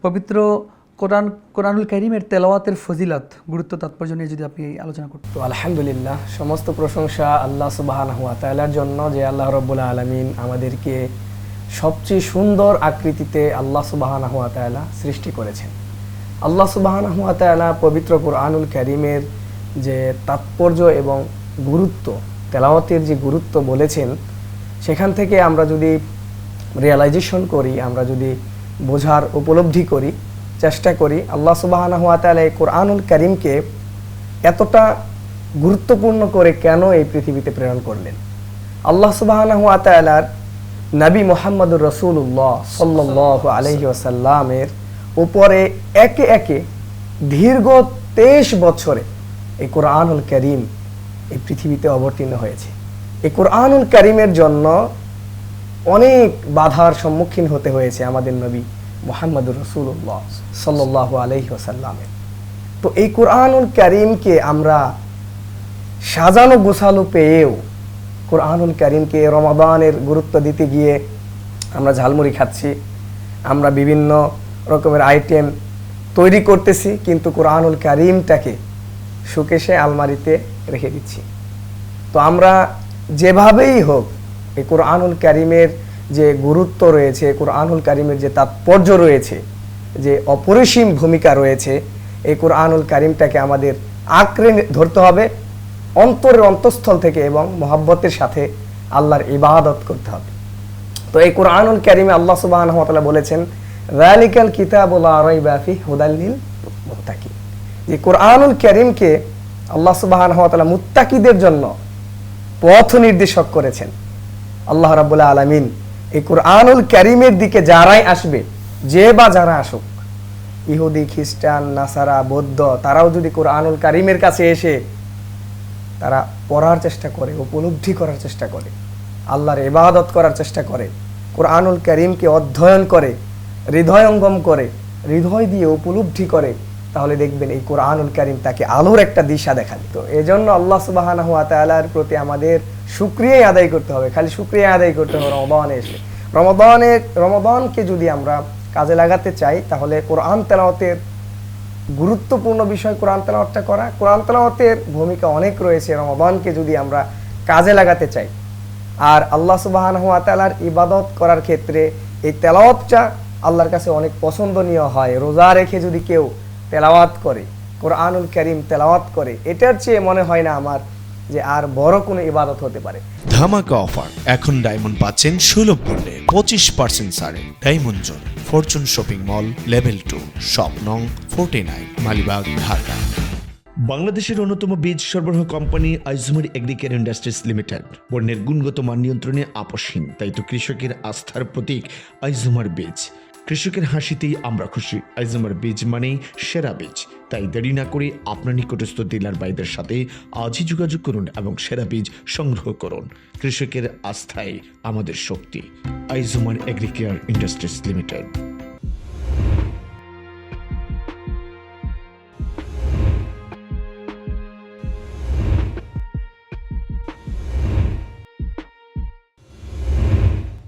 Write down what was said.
পবিত্র কোরআনুল কারীমের তেলাওয়াতের ফজিলত, গুরুত্ব, তাৎপর্য নিয়ে যদি আপনি আলোচনা করতেন। তো আলহামদুলিল্লাহ, সমস্ত প্রশংসা আল্লাহ সুবহানাহু ওয়া তাআলার জন্য যে আল্লাহ রাব্বুল আলামিন আমাদেরকে সবচেয়ে সুন্দর আকৃতিতে আল্লাহ সুবহানাহু ওয়া তাআলা সৃষ্টি করেছেন। আল্লাহ সুবহানাহু ওয়া তাআলা পবিত্র কোরআনুল কারীমের যে তাৎপর্য এবং গুরুত্ব, তেলাওয়াতের যে গুরুত্ব বলেছেন, সেখান থেকে আমরা যদি রিয়ালাইজেশন করি, আমরা যদি বোঝার উপলব্ধি করি, চেষ্টা করি, আল্লাহ সুবহানাহু ওয়া তাআলা এই কোরআনুল কারীমকে এতটা গুরুত্বপূর্ণ করে কেন এই পৃথিবীতে প্রেরণ করলেন। আল্লাহ সুবহানাহু ওয়া তাআলার নবী মুহাম্মদুর রাসূলুল্লাহ সাল্লাল্লাহু আলাইহি ওয়াসাল্লামের উপরে একে একে দীর্ঘ 23 বছরে এই কোরআনুল কারীম এই পৃথিবীতে অবতীর্ণ হয়েছে। এই কোরআনুল কারীমের জন্য অনেক বাধার সম্মুখীন হতে হয়েছে আমাদের নবী মুহাম্মদুর রাসূলুল্লাহ সাল্লাল্লাহু আলাইহি ওয়াসাল্লামের। তো এই কোরআনুল কারীমকে আমরা সাজানো গোছালো পেয়েও কোরআনুল কারীমকে রমাদানের গুরুত্ব দিতে গিয়ে আমরা ঝালমুড়ি খাচ্ছি, আমরা বিভিন্ন রকমের আইটেম তৈরি করতেছি, কিন্তু কোরআনুল কারীমটাকে শোকেসে আলমারিতে রেখে দিচ্ছি। তো আমরা যেভাবেই হোক এই কোরআনুল কারীমের যে গুরুত্ব রয়েছে, কোরআনুল কারীমের যে তাৎপর্য রয়েছে, যে অপরিসীম ভূমিকা রয়েছে, এই কোরআনুল কারীমটাকে আমাদের আঁকড়ে ধরতে হবে অন্তরের অন্তঃস্থল থেকে এবং মহব্বতের সাথে আল্লাহর ইবাদত করতে হবে। তো এই কোরআনুল কারীমে আল্লাহ সুবহানাহু ওয়া তাআলা বলেছেন, যালিকাল কিতাবু লা রাইবা ফিহি হুদাল লিল মুত্তাকিন। এই কোরআনুল কারীমকে আল্লাহ সুবহানাহু ওয়া তাআলা মুত্তাকিদের জন্য পথ নির্দেশক করেছেন। আল্লাহ রাব্বুল আলামিন এই কোরআনুল কারীমের দিকে যারাই আসবে, যে বা যারা আসুক, ইহুদি, খ্রিস্টান, নাসারা, বৌদ্ধ, তারাও যদি কোরআনুল কারীমের কাছে এসে তারা পড়ার চেষ্টা করে, উপলব্ধি করার চেষ্টা করে, আল্লাহর ইবাদত করার চেষ্টা করে, কোরআনুল কারীমকে অধ্যয়ন করে, হৃদয়ঙ্গম করে, হৃদয় দিয়ে উপলব্ধি করে, তাহলে দেখবেন এই কোরআনুল কারীম তাকে আলোর একটা দিশা দেখাবে। তো এজন্য আল্লাহ সুবহানাহু ওয়া তাআলার প্রতি আমাদের শুকরিয়া আদায় করতে হবে, খালি শুকরিয়া আদায় করতে হবে। রমাদানে এসে রমাদানকে যদি আমরা কাজে লাগাতে চাই, তাহলে কোরআন তেলাওয়াতের গুরুত্বপূর্ণ বিষয় কোরআন তেলাওয়াতটা করা। কোরআন তেলাওয়াতের ভূমিকা অনেক রয়েছে। রমাদানকে যদি আমরা কাজে লাগাতে চাই, আর আল্লাহ সুবহানাহু ওয়া তাআলার ইবাদত করার ক্ষেত্রে এই তেলাওয়াতটা আল্লাহর কাছে অনেক পছন্দনীয় হয়। রোজা রেখে যদি কেউ তেলাওয়াত করে, কোরআনুল কারীম তেলাওয়াত করে, এটার চেয়ে মনে হয় না আমার যে আর বড় কোনো ইবাদত হতে পারে। ধামাকা অফার, এখন ডায়মন্ড পাচ্ছেন সুলভ মূল্যে 25% ছাড়ে। Diamond zone, Fortune shopping mall, level 2, shop নং 49, মালিবাগ, ঢাকা। বাংলাদেশের অন্যতম বীজ সরবরাহ কোম্পানি আইজুমার এগ্রিকেয়ার ইন্ডাস্ট্রিজ লিমিটেড বন্যের গুণগত মান নিয়ন্ত্রণে আপসহীন, তাই তো কৃষকের আস্থার প্রতীক আইজুমার বীজ। কৃষকের হাসিতেই আমরা খুশি। আইজুমার বীজ মানেই সেরা বীজ। তাই দেরি না করে আপনার নিকটস্থ ডিলার ভাইদের সাথে আজই যোগাযোগ করুন এবং সেরা বীজ সংগ্রহ করুন। কৃষকের আস্থায় আমাদের শক্তি। আইজুমার এগ্রিকেয়ার ইন্ডাস্ট্রিজ লিমিটেড।